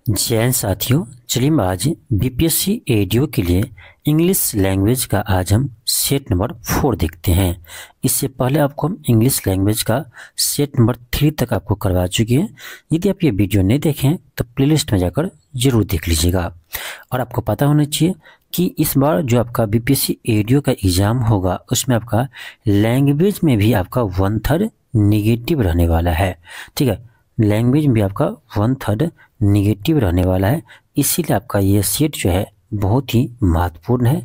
जय साथियों, चलिए हम आज बीपीएससी एडीओ के लिए इंग्लिश लैंग्वेज का आज हम सेट नंबर 4 देखते हैं। इससे पहले आपको हम इंग्लिश लैंग्वेज का सेट नंबर 3 तक आपको करवा चुके हैं। यदि आप ये वीडियो नहीं देखें तो प्लेलिस्ट में जाकर जरूर देख लीजिएगा। और आपको पता होना चाहिए कि इस बार जो आपका बीपीएससी एडीओ का एग्ज़ाम होगा उसमें आपका लैंग्वेज में भी आपका 1/3 निगेटिव रहने वाला है। ठीक है, लैंग्वेज में भी आपका 1/3 निगेटिव रहने वाला है, इसीलिए आपका ये सेट जो है बहुत ही महत्वपूर्ण है।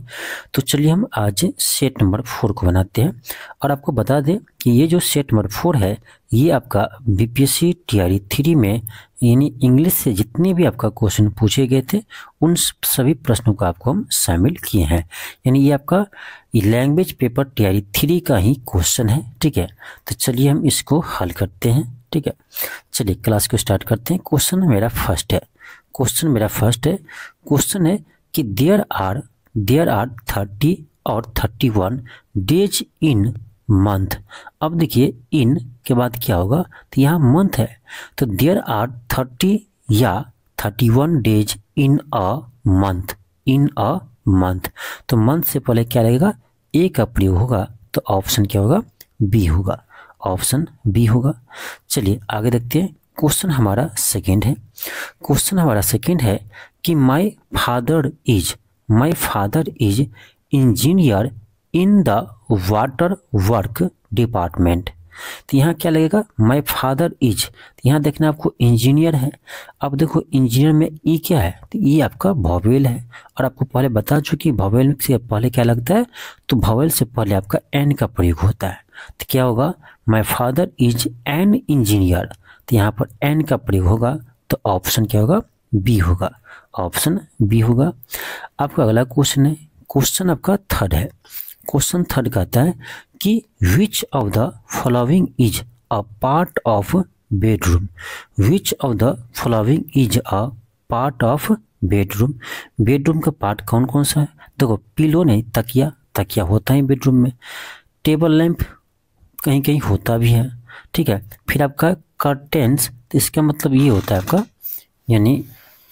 तो चलिए हम आज सेट नंबर 4 को बनाते हैं। और आपको बता दें कि ये जो सेट नंबर 4 है ये आपका बीपीएससी टीआरई 3 में यानी इंग्लिश से जितने भी आपका क्वेश्चन पूछे गए थे उन सभी प्रश्नों को आपको हम शामिल किए हैं। यानी ये आपका लैंग्वेज पेपर टीआरई 3 का ही क्वेश्चन है। ठीक है, तो चलिए हम इसको हल करते हैं। ठीक है, चलिए क्लास को स्टार्ट करते हैं। क्वेश्चन मेरा फर्स्ट है क्वेश्चन है कि देयर आर 30 और 31 डेज इन मंथ। अब देखिए इन के बाद क्या होगा, तो यहाँ मंथ है, तो देयर आर 30 या 31 डेज इन अ मंथ। तो मंथ से पहले क्या लगेगा, ए का प्रयोग होगा, तो ऑप्शन क्या होगा, बी होगा, ऑप्शन बी होगा। चलिए आगे देखते हैं। क्वेश्चन हमारा सेकंड है कि my father is engineer in the water work department. तो यहाँ क्या लगेगा, माय फादर इज, तो यहाँ देखना आपको इंजीनियर है। अब देखो इंजीनियर में ई क्या है, तो ई आपका वॉवेल है। और आपको पहले बता चुकी वॉवेल से पहले क्या लगता है, तो वॉवेल से पहले आपका एन का प्रयोग होता है। तो क्या होगा, my father is an engineer, तो यहाँ पर एन का प्रयोग होगा, तो ऑप्शन क्या होगा, बी होगा, ऑप्शन बी होगा। आपका अगला क्वेश्चन है, क्वेश्चन आपका थर्ड है। क्वेश्चन थर्ड कहता है कि which of the following is a part of bedroom. Which of the following is a part of bedroom. Bedroom का पार्ट कौन कौन सा है, देखो पिलो नहीं, तकिया होता है बेडरूम में, टेबल लैंप कहीं कहीं होता भी है। ठीक है, फिर आपका कर्टेंस, तो इसका मतलब ये होता है आपका, यानी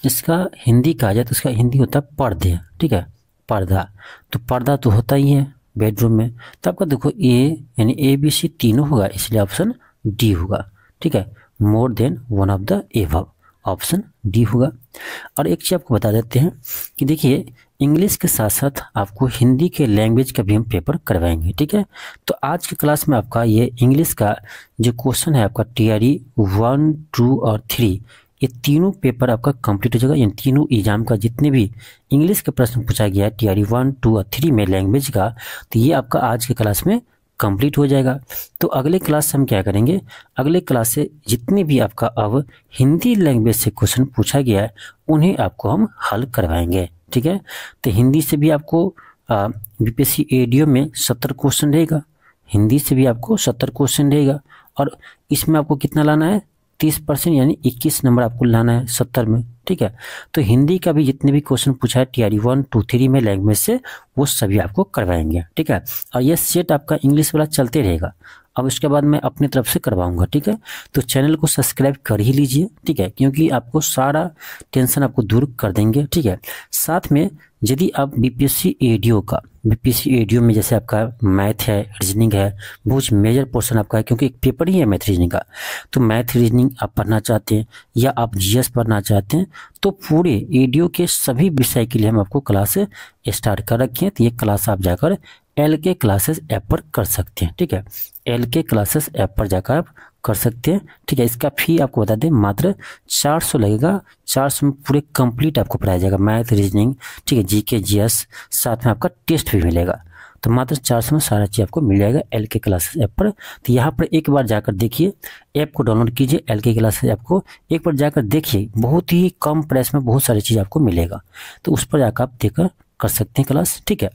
इसका हिंदी कहा जाए तो इसका हिंदी होता है पर्दे। ठीक है, पर्दा, तो पर्दा तो होता ही है बेडरूम में। तो आपका देखो ए यानी ए बी सी तीनों होगा, इसलिए ऑप्शन डी होगा। ठीक है, more than one of the above, option D होगा। और एक चीज़ आपको बता देते हैं कि देखिए इंग्लिश के साथ साथ आपको हिंदी के लैंग्वेज का भी हम पेपर करवाएंगे। ठीक है, तो आज की क्लास में आपका ये इंग्लिश का जो क्वेश्चन है आपका टीआरई 1, 2 और 3, ये तीनों पेपर आपका कंप्लीट हो जाएगा। इन तीनों एग्जाम का जितने भी इंग्लिश के प्रश्न पूछा गया है टीआरई 1, 2 और 3 में लैंग्वेज का, तो ये आपका आज की क्लास में कंप्लीट हो जाएगा। तो अगले क्लास से हम क्या करेंगे, अगले क्लास से जितने भी आपका अब हिंदी लैंग्वेज से क्वेश्चन पूछा गया है उन्हें आपको हम हल करवाएंगे। ठीक है, तो हिंदी से भी आपको बीपीएससी एडीओ में 70 क्वेश्चन रहेगा, हिंदी से भी आपको 70 क्वेश्चन रहेगा। और इसमें आपको कितना लाना है, 30% यानी 21 नंबर आपको लाना है 70 में। ठीक है, तो हिंदी का भी जितने भी क्वेश्चन पूछा है टीआरई 1, 2, 3 में लैंग्वेज से, वो सभी आपको करवाएंगे। ठीक है, और ये सेट आपका इंग्लिश वाला चलते रहेगा। अब इसके बाद मैं अपनी तरफ से करवाऊंगा। ठीक है, तो चैनल को सब्सक्राइब कर ही लीजिए। ठीक है, क्योंकि आपको सारा टेंशन आपको दूर कर देंगे। ठीक है, साथ में यदि आप बीपीएससी एडीओ में जैसे आपका मैथ है, रीजनिंग है, बहुत मेजर पोर्शन आपका है, क्योंकि एक पेपर ही है मैथ रीजनिंग का, तो मैथ रीजनिंग आप पढ़ना चाहते हैं या आप जीएस पढ़ना चाहते हैं, तो पूरे एडीओ के सभी विषय के लिए हम आपको क्लास स्टार्ट कर रखे हैं। तो ये क्लास आप जाकर LK क्लासेस ऐप पर कर सकते हैं। ठीक है, LK क्लासेस ऐप पर जाकर आप कर सकते हैं। ठीक है, इसका फी आपको बता दें मात्र 400 लगेगा। 400 में पूरे कंप्लीट आपको पढ़ाया जाएगा, मैथ, रीजनिंग, ठीक है, जीके, जीएस, साथ में आपका टेस्ट भी मिलेगा। तो मात्र 400 में सारा चीज़ आपको मिल जाएगा LK क्लासेस ऐप पर। तो यहाँ पर एक बार जाकर देखिए, ऐप को डाउनलोड कीजिए, LK क्लासेस ऐप को एक बार जाकर देखिए, बहुत ही कम प्राइस में बहुत सारी चीज़ आपको मिलेगा। तो उस पर जाकर आप देखकर कर सकते हैं क्लास। ठीक है,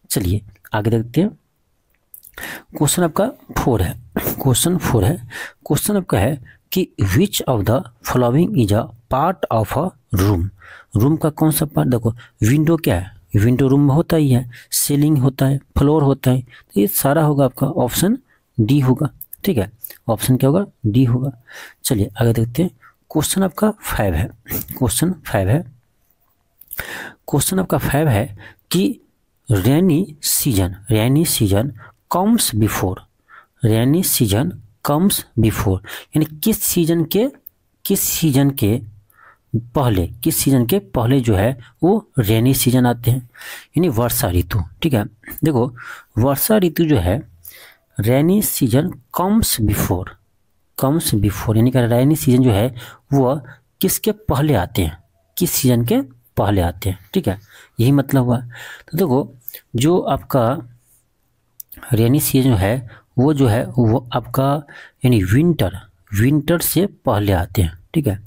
चलिए आगे देखते हैं। क्वेश्चन आपका 4 है। क्वेश्चन आपका है कि which of the following is a part of a room. Room का कौन सा पार्ट, देखो विंडो क्या है, विंडो रूम में होता ही है, सीलिंग होता है, फ्लोर होता है, तो ये सारा होगा आपका ऑप्शन डी होगा। ठीक है, ऑप्शन क्या होगा, डी होगा। चलिए आगे देखते हैं। क्वेश्चन आपका 5 है, क्वेश्चन 5 है, क्वेश्चन आपका 5 है कि rainy season comes before, rainy season comes before, यानी किस सीजन के पहले जो है वो रेनी सीजन आते हैं, यानी वर्षा ऋतु। ठीक है, देखो वर्षा ऋतु जो है रेनी सीजन कम्स बिफोर यानी कि रेनी सीजन जो है वह किसके पहले आते हैं, किस सीजन के पहले आते हैं। ठीक है, यही मतलब हुआ। तो देखो जो आपका रेनी सीजन है वो आपका यानी विंटर से पहले आते हैं। ठीक है,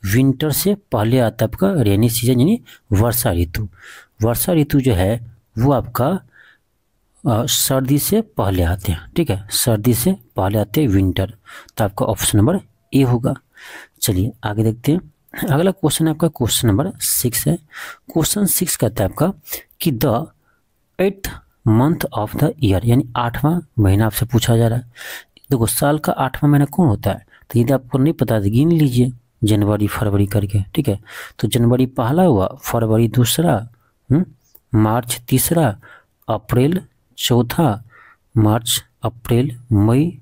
विंटर से पहले आता है आपका रेनी सीजन यानी वर्षा ऋतु जो है वो आपका सर्दी से पहले आते हैं। ठीक है, सर्दी से पहले आते हैं विंटर, तो आपका ऑप्शन नंबर ए होगा। चलिए आगे देखते हैं। अगला क्वेश्चन आपका क्वेश्चन नंबर 6 है। क्वेश्चन 6 कहता है आपका कि the 8th month of the year, यानी 8वां महीना आपसे पूछा जा रहा है। देखो साल का 8वां महीना कौन होता है, तो यदि आपको नहीं पता तो गिन लीजिए जनवरी फरवरी करके। ठीक है, तो जनवरी पहला हुआ, फरवरी दूसरा, मार्च तीसरा, अप्रैल चौथा, मार्च अप्रैल मई,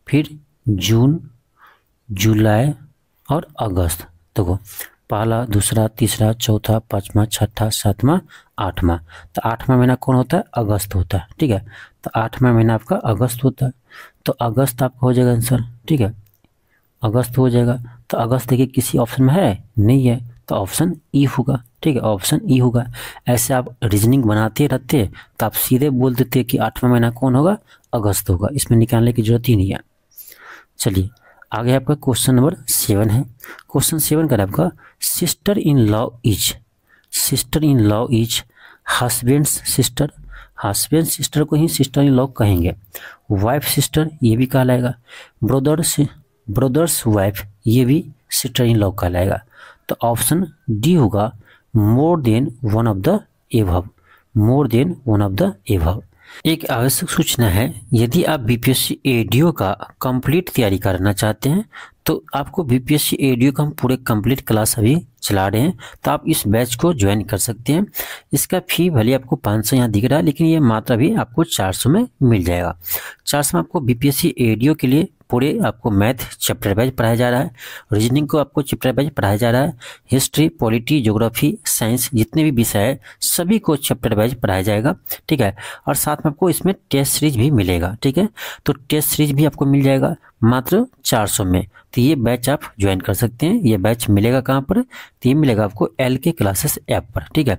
फिर जून जुलाई और अगस्त। देखो पहला दूसरा तीसरा चौथा पाँचवा छठा सातवां आठवां, तो 8वां महीना कौन होता है, अगस्त होता है। ठीक है, तो 8वां महीना आपका अगस्त होता है, तो अगस्त आपका हो जाएगा आंसर। ठीक है, अगस्त हो जाएगा। तो अगस्त देखिए किसी ऑप्शन में है नहीं है, तो ऑप्शन ई होगा। ठीक है, ऑप्शन ई होगा। ऐसे आप रीजनिंग बनाते रहते तो आप सीधे बोल देते कि 8वां महीना कौन होगा, अगस्त होगा, इसमें निकालने की जरूरत ही नहीं है। चलिए आगे आपका क्वेश्चन नंबर 7 है। क्वेश्चन 7 का आपका sister in law is husband's sister को ही सिस्टर इन लॉ कहेंगे। वाइफ सिस्टर ये भी कहलाएगा, ब्रदर्स वाइफ ये भी सिस्टर इन लॉ कहलाएगा। तो ऑप्शन डी होगा more than one of the above. एक आवश्यक सूचना है, यदि आप बीपीएससी एडीओ का कंप्लीट तैयारी करना चाहते हैं तो आपको बीपीएससी एडीओ का हम पूरे कंप्लीट क्लास अभी चला रहे हैं, तो आप इस बैच को ज्वाइन कर सकते हैं। इसका फी भले आपको 500 यहाँ दिख रहा है, लेकिन ये मात्रा भी आपको 400 में मिल जाएगा। 400 में आपको बीपीएससी एडीओ के लिए पूरे आपको मैथ चैप्टर वाइज पढ़ाया जा रहा है, रीजनिंग को आपको चैप्टर वाइज पढ़ाया जा रहा है, हिस्ट्री पॉलिटी ज्योग्राफी साइंस जितने भी विषय है सभी को चैप्टर वाइज पढ़ाया जाएगा। ठीक है, और साथ में आपको इसमें टेस्ट सीरीज भी मिलेगा। ठीक है, तो टेस्ट सीरीज भी आपको मिल जाएगा मात्र 400 में। तो ये बैच आप ज्वाइन कर सकते हैं। ये बैच मिलेगा कहाँ पर, तो ये मिलेगा आपको LK क्लासेस ऐप पर। ठीक है,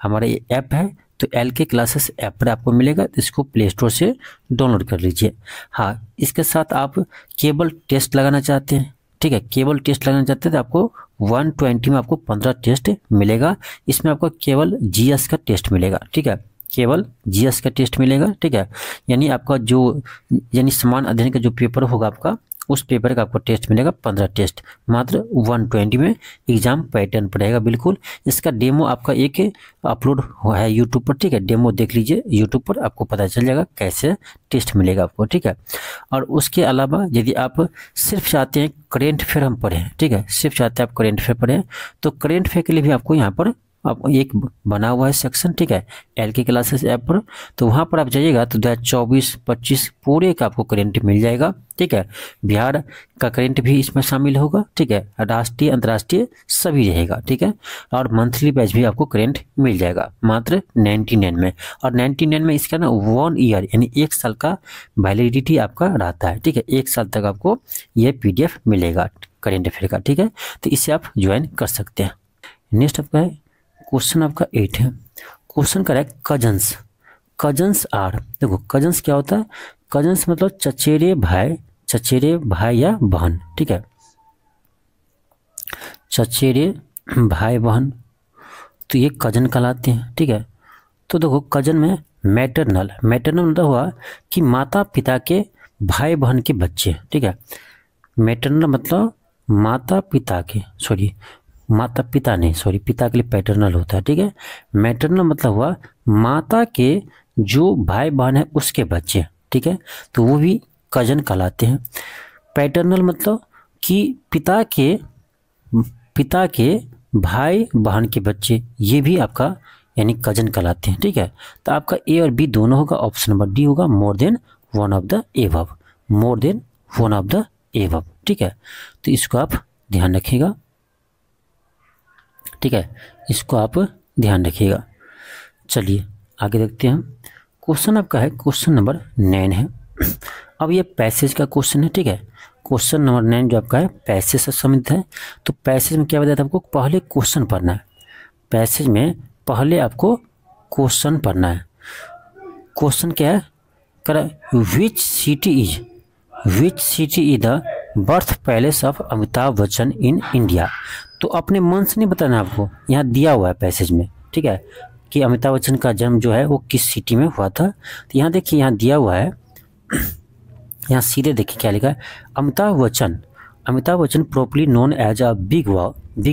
हमारा ये ऐप है, तो LK क्लासेस ऐप पर आपको मिलेगा, तो इसको प्ले स्टोर से डाउनलोड कर लीजिए। हाँ, इसके साथ आप केबल टेस्ट लगाना चाहते हैं, ठीक है, केबल टेस्ट लगाना चाहते हैं तो आपको 120 में आपको 15 टेस्ट मिलेगा। इसमें आपको केवल GS का टेस्ट मिलेगा। ठीक है, केवल GS का टेस्ट मिलेगा। ठीक है, यानी आपका यानी समान अध्ययन का जो पेपर होगा आपका, उस पेपर का आपको टेस्ट मिलेगा 15 टेस्ट, मात्र 120 में एग्जाम पैटर्न पड़ेगा बिल्कुल। इसका डेमो आपका एक अपलोड हुआ है यूट्यूब पर। ठीक है, डेमो देख लीजिए यूट्यूब पर, आपको पता चल जाएगा कैसे टेस्ट मिलेगा आपको। ठीक है, और उसके अलावा यदि आप सिर्फ चाहते हैं करेंट अफेयर हम पढ़ें, ठीक है, सिर्फ चाहते हैं आप करेंट अफेयर पढ़ें, तो करेंट अफेयर के लिए भी आपको यहाँ पर आप एक बना हुआ है सेक्शन। ठीक है, LK क्लासेस ऐप पर, तो वहाँ पर आप जाइएगा तो 2024-25 पूरे का आपको करेंट मिल जाएगा। ठीक है, बिहार का करेंट भी इसमें शामिल होगा। ठीक है, राष्ट्रीय अंतर्राष्ट्रीय सभी रहेगा। ठीक है, और मंथली बैच भी आपको करेंट मिल जाएगा मात्र 99 में। और 99 में इसका ना 1 ईयर यानी 1 साल का वैलिडिटी आपका रहता है। ठीक है, 1 साल तक आपको ये PDF मिलेगा करेंट अफेयर का। ठीक है, तो इसे आप ज्वाइन कर सकते हैं। नेक्स्ट आपका है क्वेश्चन आपका 8 है। क्वेश्चन का है कजन्स आर। देखो कजन्स क्या होता है, कजन्स मतलब चचेरे भाई या बहन। ठीक है, चचेरे भाई बहन, तो ये कजन कहलाते हैं। ठीक है, तो देखो कजन में मैटरनल मतलब हुआ कि माता पिता के भाई बहन के बच्चे। ठीक है, मैटरनल मतलब माता पिता के, पिता के लिए पैटर्नल होता है। ठीक है, मैटरनल मतलब हुआ माता के जो भाई बहन है उसके बच्चे। ठीक है, तो वो भी कजन कहलाते हैं। पैटर्नल मतलब कि पिता के पिता के भाई बहन के बच्चे, ये भी आपका यानी कजन कहलाते हैं। ठीक है, तो आपका ए और बी दोनों होगा, ऑप्शन नंबर डी होगा, more than one of the above, more than one of the above. ठीक है, तो इसको आप ध्यान रखिएगा। ठीक है, इसको आप ध्यान रखिएगा। चलिए आगे देखते हैं। क्वेश्चन आपका है क्वेश्चन नंबर 9 है। अब ये पैसेज का क्वेश्चन है। ठीक है, क्वेश्चन नंबर 9 जो आपका है पैसेज से संबंधित है। तो पैसेज में क्या बताया था आपको, पहले क्वेश्चन पढ़ना है। पैसेज में पहले आपको क्वेश्चन पढ़ना है। क्वेश्चन क्या है, करा which city is the birth palace of Amitabh Bachchan in India. तो अपने मन से नहीं बताना आपको, यहाँ दिया हुआ है पैसेज में। ठीक है, कि अमिताभ बच्चन का जन्म जो है वो किस सिटी में हुआ था। तो यहाँ देखिए, यहाँ दिया हुआ है, यहाँ सीधे देखिए क्या लिखा है, Amitabh Bachchan properly known as a big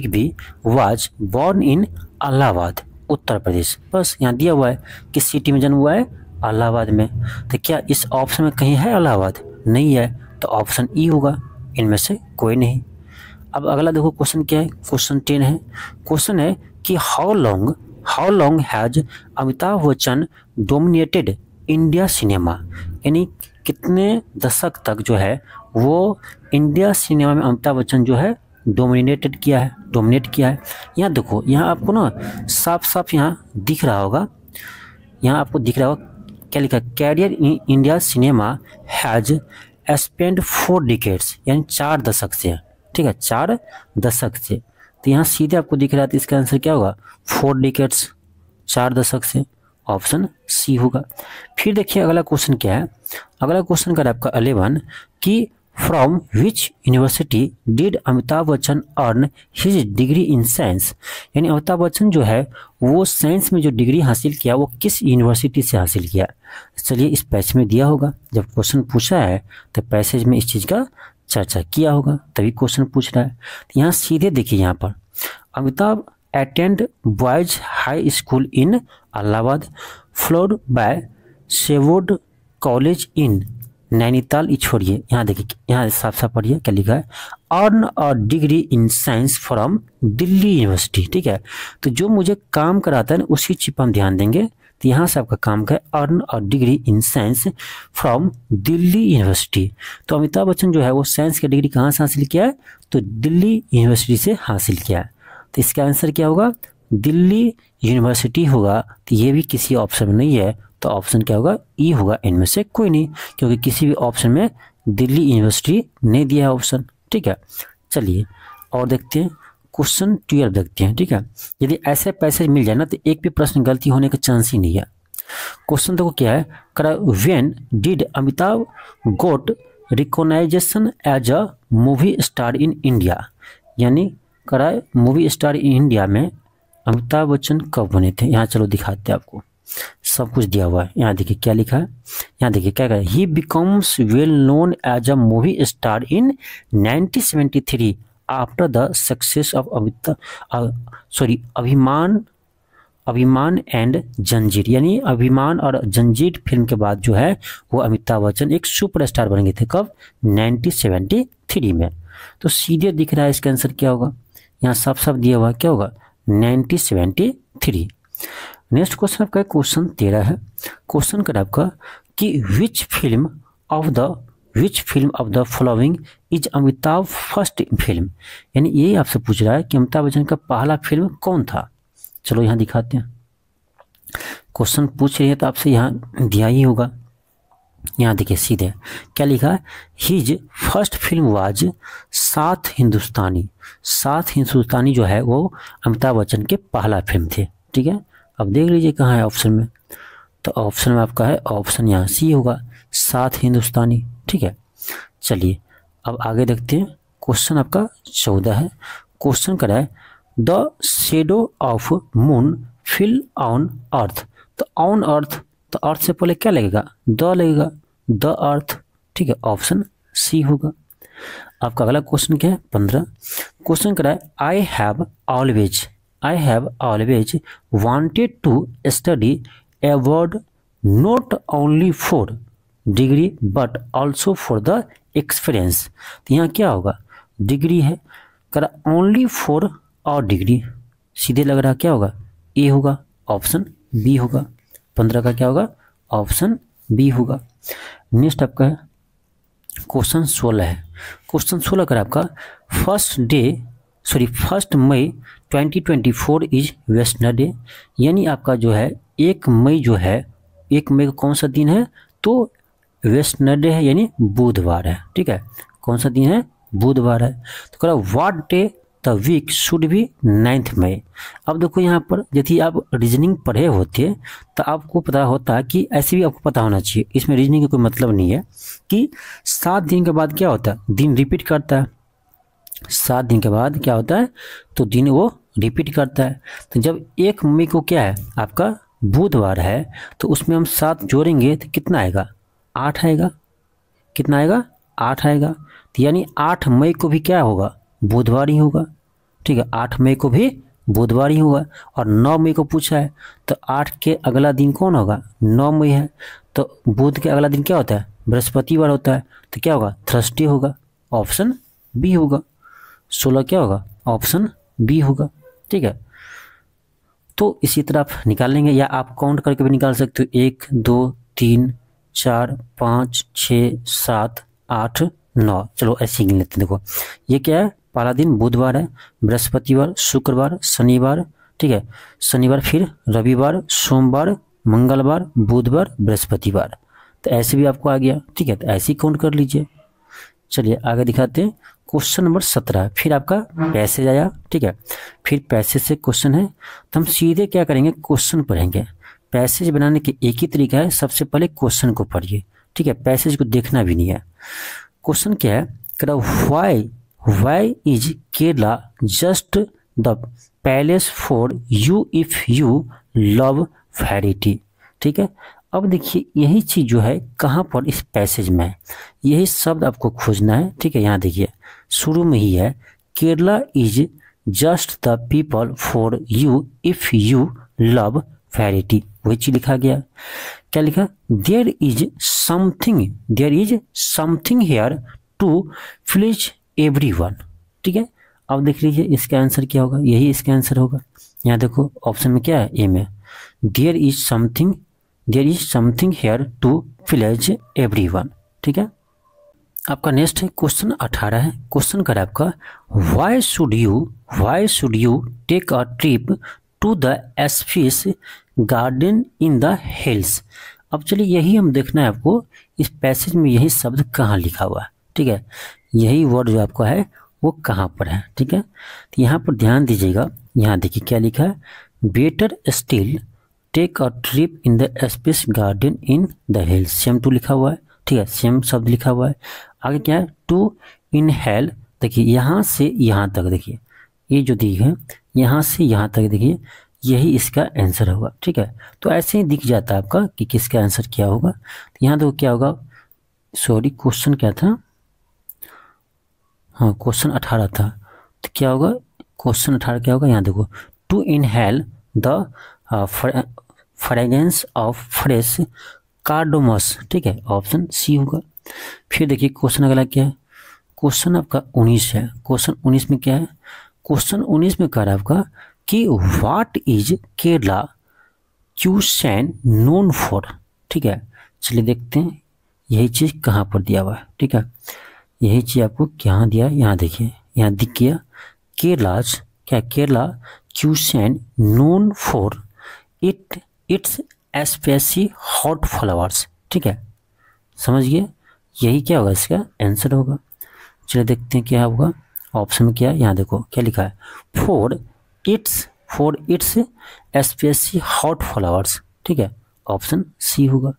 B was born in Allahabad Uttar Pradesh. बस यहाँ दिया हुआ है किस सिटी में जन्म हुआ है, इलाहाबाद में। तो क्या इस ऑप्शन में कहीं है इलाहाबाद? नहीं है, तो ऑप्शन ई होगा, इनमें से कोई नहीं। अब अगला देखो क्वेश्चन क्या है, क्वेश्चन 10 है। क्वेश्चन है कि how long has Amitabh Bachchan dominated India cinema, यानी कितने दशक तक जो है वो इंडिया सिनेमा में अमिताभ बच्चन जो है डोमिनेट किया है। यहाँ देखो, यहाँ आपको ना साफ साफ यहाँ दिख रहा होगा, यहाँ आपको दिख रहा होगा क्या लिखा है, career in India cinema has spend 4 decades, यानी 4 दशक से। ठीक है, 4 दशक से। तो यहाँ सीधे आपको दिख रहा है, तो इसका आंसर क्या होगा, 4 डिकेड्स, 4 दशक से, ऑप्शन सी होगा। फिर देखिए अगला क्वेश्चन क्या है। अगला क्वेश्चन का आपका 11 कि from which university did Amitabh Bachchan earn his degree in science, यानी अमिताभ बच्चन जो है वो साइंस में जो डिग्री हासिल किया वो किस यूनिवर्सिटी से हासिल किया। चलिए इस पैसेज में दिया होगा, जब क्वेश्चन पूछा है तो पैसेज में इस चीज़ का चर्चा किया होगा, तभी क्वेश्चन पूछ रहा है। तो यहाँ सीधे देखिए, यहाँ पर Amitabh attend boys high school in Allahabad followed by Sherwood college in Nainital. छोड़िए, यहाँ देखिए, यहाँ साफ साफ पढ़िए क्या लिखा है, earn a degree in science from Delhi university. ठीक है, तो जो मुझे काम कराता है उसी चीज पर हम ध्यान देंगे। तो यहाँ से आपका काम का है earn a degree in science from Delhi university. तो अमिताभ बच्चन जो है वो साइंस की डिग्री कहाँ से हासिल किया है, तो दिल्ली यूनिवर्सिटी से हासिल किया है। तो इसका आंसर क्या होगा, दिल्ली यूनिवर्सिटी होगा। तो ये भी किसी ऑप्शन में नहीं है, तो ऑप्शन क्या होगा, ई होगा, इनमें से कोई नहीं, क्योंकि किसी भी ऑप्शन में दिल्ली यूनिवर्सिटी नहीं दिया है ऑप्शन। ठीक है, चलिए और देखते हैं क्वेश्चन 12 देखते हैं। ठीक है, यदि ऐसे पैसेज मिल जाए ना तो एक भी प्रश्न गलती होने का चांस ही नहीं है। क्वेश्चन देखो क्या है, when did Amitabh got recognization as a movie star in India, यानी मूवी स्टार इन इंडिया में अमिताभ बच्चन कब बने थे। यहाँ चलो दिखाते हैं आपको, सब कुछ दिया हुआ है। यहाँ देखिए क्या लिखा है, यहाँ देखिए क्या है, he becomes well known as a movie star in 1973 after the success of Abhiman and Zanjeer, यानी अभिमान और जंजीर फिल्म के बाद जो है वो अमिताभ बच्चन एक सुपरस्टार बन गए थे। कब, 1973 में। तो सीधे दिख रहा है इसका आंसर क्या होगा, यहाँ साफ साफ दिया हुआ क्या होगा, 1973। नेक्स्ट क्वेश्चन आपका क्वेश्चन 13 है। क्वेश्चन का आपका कि which film of the following is Amitabh first film, यानी ये आपसे पूछ रहा है कि अमिताभ बच्चन का पहला फिल्म कौन था। चलो यहाँ दिखाते हैं, क्वेश्चन पूछ रही है तो आपसे यहाँ दिया ही होगा। यहाँ देखिए सीधे क्या लिखा है, हिज फर्स्ट फिल्म वाज सात हिंदुस्तानी जो है वो अमिताभ बच्चन के पहला फिल्म थे। ठीक है, अब देख लीजिए कहाँ है ऑप्शन में, तो ऑप्शन में आपका है ऑप्शन यहाँ सी होगा, सात हिंदुस्तानी। ठीक है, चलिए अब आगे देखते हैं। क्वेश्चन आपका 14 है। क्वेश्चन कर रहा है the shadow of moon fell on earth, तो ऑन अर्थ, तो अर्थ से पहले क्या लगेगा, द लगेगा, द अर्थ। ठीक है, ऑप्शन सी होगा। आपका अगला क्वेश्चन क्या है 15। क्वेश्चन कर रहा है I have always wanted to study abroad not only for degree but also for the experience. तो यहाँ क्या होगा, डिग्री है, करा ओनली 4 और डिग्री, सीधे लग रहा क्या होगा, ए होगा, ऑप्शन बी होगा। 15 का क्या होगा, ऑप्शन बी होगा। नेक्स्ट आपका है क्वेश्चन 16 है। क्वेश्चन 16 का आपका 1 मई 2024 इज वेस्टर्न डे, यानी आपका जो है 1 मई जो है, 1 मई को कौन सा दिन है, तो वेस्टर्न डे है, यानी बुधवार है। ठीक है, कौन सा दिन है, बुधवार है। तो कह रहा what day the week should be 9 May. अब देखो यहाँ पर यदि आप रीजनिंग पढ़े होते तो आपको पता होता कि ऐसे भी आपको पता होना चाहिए, इसमें रीजनिंग का कोई मतलब नहीं है कि 7 दिन के बाद क्या होता है, दिन रिपीट करता है। 7 दिन के बाद क्या होता है, तो दिन वो रिपीट करता है। तो जब 1 मई को क्या है आपका बुधवार है, तो उसमें हम 7 जोड़ेंगे तो कितना आएगा, 8 आएगा। कितना आएगा, 8 आएगा। तो यानी 8 मई को भी क्या होगा, बुधवार ही होगा। ठीक है, 8 मई को भी बुधवार ही होगा। और 9 मई को पूछा है, तो 8 के अगला दिन कौन होगा, 9 मई है। तो बुध के अगला दिन क्या होता है, बृहस्पतिवार होता है। तो क्या होगा, थर्सडे होगा, ऑप्शन बी होगा। 16 क्या होगा, ऑप्शन बी होगा। ठीक है, तो इसी तरह आप निकाल लेंगे, या आप काउंट करके भी निकाल सकते हो। 1 2 3 4 5 6 7 8 9। चलो ऐसे गिन लेते हैं। देखो ये क्या है, पहला दिन बुधवार है, बृहस्पतिवार, शुक्रवार, शनिवार, ठीक है, शनिवार, फिर रविवार, सोमवार, मंगलवार, बुधवार, बृहस्पतिवार। तो ऐसे भी आपको आ गया। ठीक है, तो ऐसे ही काउंट कर लीजिए। चलिए आगे दिखाते हैं। क्वेश्चन नंबर 17, फिर आपका पैसेज आया। ठीक है, फिर पैसेज से क्वेश्चन है, तो हम सीधे क्या करेंगे, क्वेश्चन पढ़ेंगे। पैसेज बनाने के एक ही तरीका है, सबसे पहले क्वेश्चन को पढ़िए। ठीक है, पैसेज को देखना भी नहीं है। क्वेश्चन क्या है, कह रहा why is Kerala just the palace for you if you love variety. ठीक है, अब देखिए यही चीज जो है कहाँ पर, इस पैसेज में है, यही शब्द आपको खोजना है। ठीक है, यहाँ देखिए शुरू में ही है, Kerala is just the people for you if you love variety, वही चीज लिखा गया। क्या लिखा, there is something here to please everyone. ठीक है, अब देख लीजिए इसका आंसर क्या होगा, यही इसका आंसर होगा। यहाँ देखो ऑप्शन में क्या है, ए में, there is something here to please everyone. ठीक है, आपका नेक्स्ट है क्वेश्चन 18 है। क्वेश्चन कर आपका why should you take a trip to the spice garden in the hills. अब चलिए यही हम देखना है आपको, इस पैसेज में यही शब्द कहाँ लिखा हुआ है। ठीक है, यही वर्ड जो आपका है वो कहाँ पर है। ठीक है, तो यहाँ पर ध्यान दीजिएगा। यहाँ देखिए क्या लिखा है, better still take a trip in the spice garden in the hills. Same to लिखा हुआ है। ठीक है, सेम शब्द लिखा हुआ है। आगे क्या है, टू इनहेल। देखिए यहाँ से यहाँ तक, देखिए ये जो दी है यहाँ से यहाँ तक, देखिए यही इसका आंसर होगा। ठीक है, तो ऐसे ही दिख जाता है आपका कि किसका आंसर क्या होगा। तो यहाँ देखो क्या होगा, सॉरी क्वेश्चन क्या था, हाँ क्वेश्चन 18 था। तो क्या होगा, क्वेश्चन 18 क्या होगा, यहाँ देखो, to inhale the fragrance of fresh cardamoms. ठीक है, ऑप्शन सी होगा। फिर देखिए क्वेश्चन अगला क्या है, क्वेश्चन आपका 19 है। क्वेश्चन 19 में क्या है, क्वेश्चन 19 में कह रहा है आपका कि what is Kerala cuisine known for. ठीक है, चलिए देखते हैं यही चीज़ कहाँ पर दिया हुआ है। ठीक है, यही चीज़ आपको क्या दिया है, यहाँ देखिए, यहाँ दिख गया Kerala cuisine known for its spicy hot flowers. ठीक है, समझिए यही क्या होगा, इसका आंसर होगा। चलिए देखते हैं क्या होगा, ऑप्शन में क्या है, यहाँ देखो क्या लिखा है, for its spicy hot flowers. ठीक है, ऑप्शन सी होगा।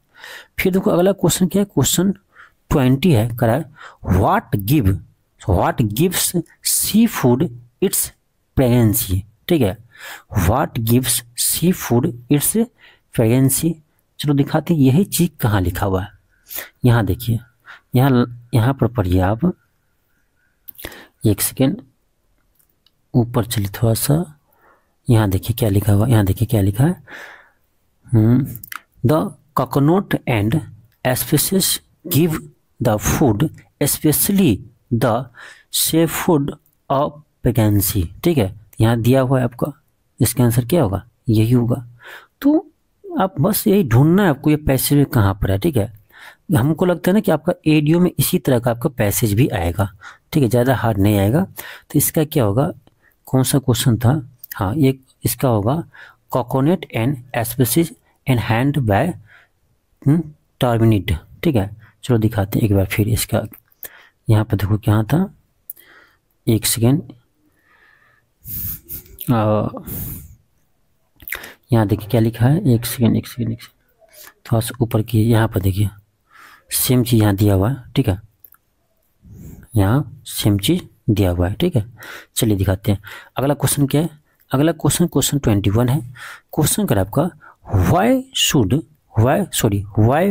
फिर देखो अगला क्वेश्चन क्या है, क्वेश्चन 20 है, करा है what gives seafood its fragrancy. ठीक है, what gives seafood its fragrancy. चलो दिखाते हैं यही चीज कहाँ लिखा हुआ है। यहाँ देखिए, यहाँ पर पढ़िए आप, एक सेकेंड ऊपर चलिए थोड़ा सा, यहाँ देखिए क्या लिखा हुआ, यहाँ देखिए क्या लिखा है, the coconut and spices give the food specially the seafood a vacancy, ठीक है, यहाँ दिया हुआ है आपका, इसका आंसर क्या होगा, यही होगा। तो आप बस यही ढूंढना है आपको, ये पैसेज कहाँ पर है, ठीक है। हमको लगता है ना कि आपका एडीओ में इसी तरह का आपका पैसेज भी आएगा, ठीक है, ज़्यादा हार्ड नहीं आएगा। तो इसका क्या होगा, कौन सा क्वेश्चन था, हाँ ये इसका होगा coconut and species and hand by terminate, ठीक है। चलो दिखाते हैं एक बार फिर इसका, यहाँ पर देखो क्या था, एक सेकेंड, यहाँ देखिए क्या लिखा है, एक सेकेंड थोड़ा सा ऊपर की, यहाँ पर देखिए सेम चीज़ यहाँ दिया हुआ है, ठीक है, यहाँ सेम चीज़ दिया हुआ है, ठीक है। चलिए दिखाते हैं अगला क्वेश्चन क्या है। अगला क्वेश्चन 21 है। क्वेश्चन कर आपका why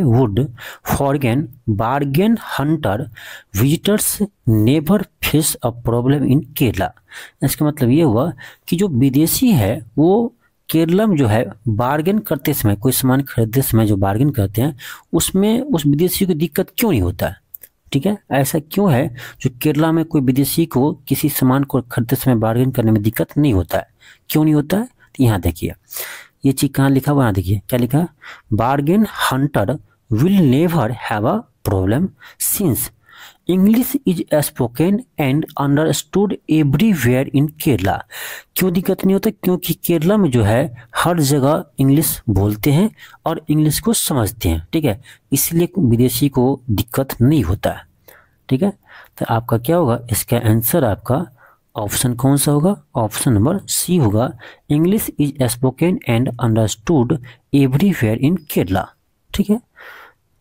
would foreign bargain hunter visitors never face a problem in Kerala. इसका मतलब ये हुआ कि जो विदेशी है वो केरला में जो है बार्गेन करते समय, कोई सामान खरीदते समय जो बार्गेन करते हैं उसमें उस विदेशी को दिक्कत क्यों नहीं होता है, ठीक है। ऐसा क्यों है जो केरला में कोई विदेशी को किसी सामान को खरीदते समय बार्गेन करने में दिक्कत नहीं होता है, क्यों नहीं होता है। तो यहाँ देखिए ये चीज़ कहाँ लिखा हुआ, यहाँ देखिए क्या लिखा है, bargain Hunter will never have a problem since English is spoken and understood everywhere in Kerala. क्यों दिक्कत नहीं होता, क्योंकि केरला में जो है हर जगह इंग्लिश बोलते हैं और इंग्लिश को समझते हैं, ठीक है, इसलिए विदेशी को दिक्कत नहीं होता है, ठीक है। तो आपका क्या होगा, इसका आंसर आपका ऑप्शन कौन सा होगा, ऑप्शन नंबर सी होगा, English is spoken and understood everywhere in Kerala, ठीक है।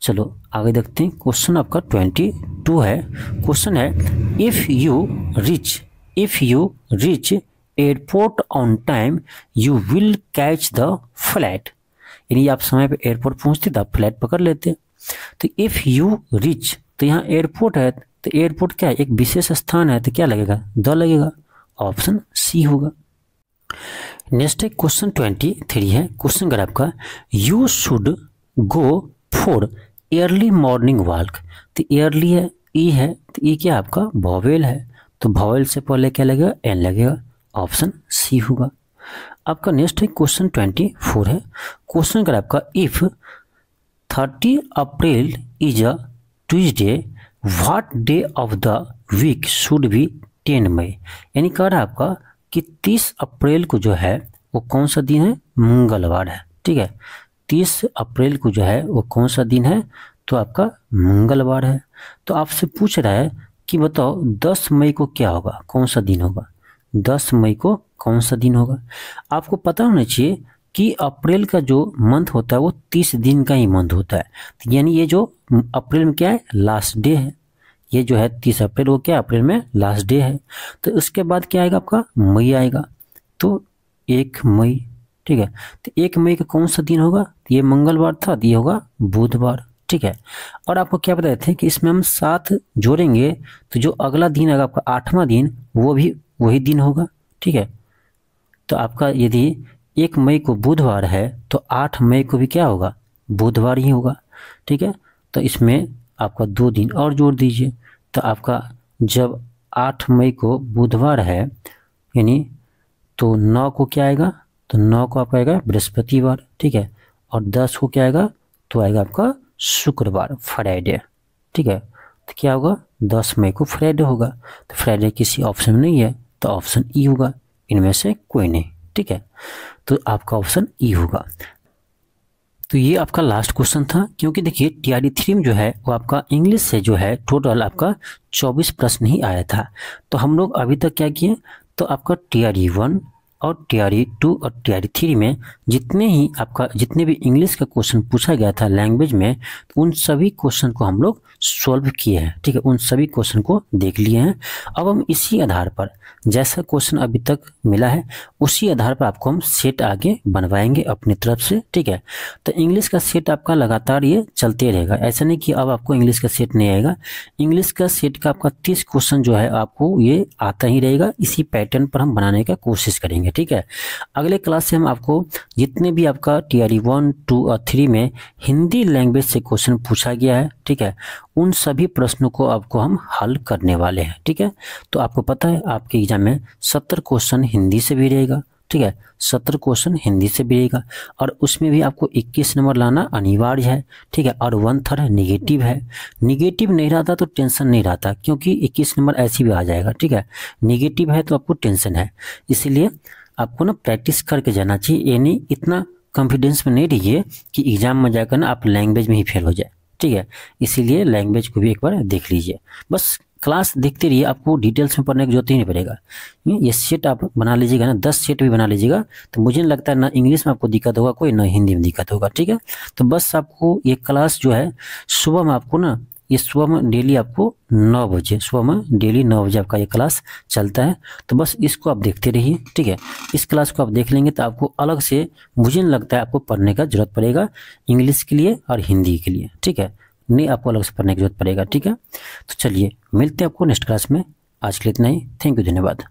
चलो आगे देखते हैं। क्वेश्चन आपका 22 है। क्वेश्चन है if you reach airport on time you will catch the flight. यानी आप समय पे एयरपोर्ट पहुंचते तो आप फ्लाइट पकड़ लेते। तो इफ़ यू रीच, तो यहाँ एयरपोर्ट है, तो एयरपोर्ट क्या है, एक विशेष स्थान है, तो क्या लगेगा, द लगेगा, ऑप्शन सी होगा। नेक्स्ट है क्वेश्चन 23 है। क्वेश्चन अगर आपका you should go for early morning walk. तो अर्ली है, ई है, तो ई क्या आपका वॉवेल है, तो वॉवेल से पहले क्या लगेगा, एन लगेगा, ऑप्शन सी होगा। आपका नेक्स्ट है क्वेश्चन 24 है। क्वेश्चन अगर आपका if 30 April is a Tuesday what day of the week should be 10 May. यानी कह रहा है आपका कि 30 अप्रैल को जो है वो कौन सा दिन है, मंगलवार है, ठीक है। 30 अप्रैल को जो है वो कौन सा दिन है, तो आपका मंगलवार है। तो आपसे पूछ रहा है कि बताओ 10 मई को क्या होगा, कौन सा दिन होगा, 10 मई को कौन सा दिन होगा। आपको पता होना चाहिए कि अप्रैल का जो मंथ होता है वो 30 दिन का ही मंथ होता है, यानी ये जो अप्रैल में क्या है, लास्ट डे है, ये जो है 30 अप्रैल वो क्या अप्रैल में लास्ट डे है। तो उसके बाद क्या आएगा, आपका मई आएगा, तो 1 मई, ठीक है। तो 1 मई का कौन सा दिन होगा, ये मंगलवार था, तो ये होगा बुधवार, ठीक है। और आपको क्या बताए थे कि इसमें हम 7 जोड़ेंगे तो जो अगला दिन आएगा आपका 8वां दिन, वो भी वही दिन होगा, ठीक है। तो आपका यदि 1 मई को बुधवार है तो 8 मई को भी क्या होगा, बुधवार ही होगा, ठीक है। तो इसमें आपका 2 दिन और जोड़ दीजिए, तो आपका जब 8 मई को बुधवार है यानी तो 9 को क्या आएगा, तो 9 को आपका आएगा बृहस्पतिवार, ठीक है। और 10 को क्या आएगा, तो आएगा आपका शुक्रवार, फ्राइडे, ठीक है। तो क्या होगा, 10 मई को फ्राइडे होगा। तो फ्राइडे किसी ऑप्शन में नहीं है, तो ऑप्शन ई होगा, इनमें से कोई नहीं, ठीक है। तो आपका ऑप्शन ई होगा। तो ये आपका लास्ट क्वेश्चन था, क्योंकि देखिए टीआरडी 3 में जो है वो आपका इंग्लिश से जो है टोटल आपका 24 प्रश्न ही आया था। तो हम लोग अभी तक क्या किए, तो आपका टीआरडी 1 और टीआरडी 2 और टीआरडी 3 में जितने भी इंग्लिश का क्वेश्चन पूछा गया था लैंग्वेज में, तो उन सभी क्वेश्चन को हम लोग सॉल्व किए हैं, ठीक है, उन सभी क्वेश्चन को देख लिए हैं। अब हम इसी आधार पर जैसा क्वेश्चन अभी तक मिला है उसी आधार पर आपको हम सेट आगे बनवाएंगे अपनी तरफ से, ठीक है। तो इंग्लिश का सेट आपका लगातार ये चलते रहेगा, ऐसा नहीं कि अब आपको इंग्लिश का सेट नहीं आएगा। इंग्लिश का सेट का आपका 30 क्वेश्चन जो है आपको ये आता ही रहेगा, इसी पैटर्न पर हम बनाने का कोशिश करेंगे। पढ़ेंगे, ठीक है। अगले क्लास से हम आपको जितने भी आपका TRE 1, 2 और 3 में हिंदी लैंग्वेज से क्वेश्चन पूछा गया है, ठीक है, उन सभी प्रश्नों को आपको हम हल करने वाले हैं, ठीक है। तो आपको पता है आपके एग्जाम में 70 क्वेश्चन हिंदी से भी रहेगा, ठीक है, 70 क्वेश्चन हिंदी से भी रहेगा और उसमें भी आपको 21 नंबर लाना अनिवार्य है, ठीक है। और 1/3 निगेटिव है। निगेटिव नहीं रहता तो टेंशन नहीं रहता, क्योंकि 21 नंबर ऐसे भी आ जाएगा, ठीक है। निगेटिव है तो आपको टेंशन है, इसीलिए आपको ना प्रैक्टिस करके जाना चाहिए। यानी इतना कॉन्फिडेंस में नहीं रहिए कि एग्जाम में जाकर ना आप लैंग्वेज में ही फेल हो जाए, ठीक है। इसीलिए लैंग्वेज को भी एक बार देख लीजिए। बस क्लास देखते रहिए, आपको डिटेल्स में पढ़ने की जरूरत ही नहीं पड़ेगा। ये सेट आप बना लीजिएगा ना, 10 सेट भी बना लीजिएगा तो मुझे नहीं लगता है ना इंग्लिश में आपको दिक्कत होगा कोई, ना हिंदी में दिक्कत होगा, ठीक है। तो बस आपको ये क्लास जो है सुबह में आपको ना, ये सुबह में डेली आपको 9 बजे, सुबह में डेली 9 बजे आपका ये क्लास चलता है। तो बस इसको आप देखते रहिए, ठीक है। इस क्लास को आप देख लेंगे तो आपको अलग से मुझे नहीं लगता है आपको पढ़ने का जरूरत पड़ेगा इंग्लिश के लिए और हिंदी के लिए, ठीक है। नहीं आपको अलग से पढ़ने की जरूरत पड़ेगा, ठीक है। तो चलिए मिलते हैं आपको नेक्स्ट क्लास में। आज के लिए इतना ही। थैंक यू, धन्यवाद।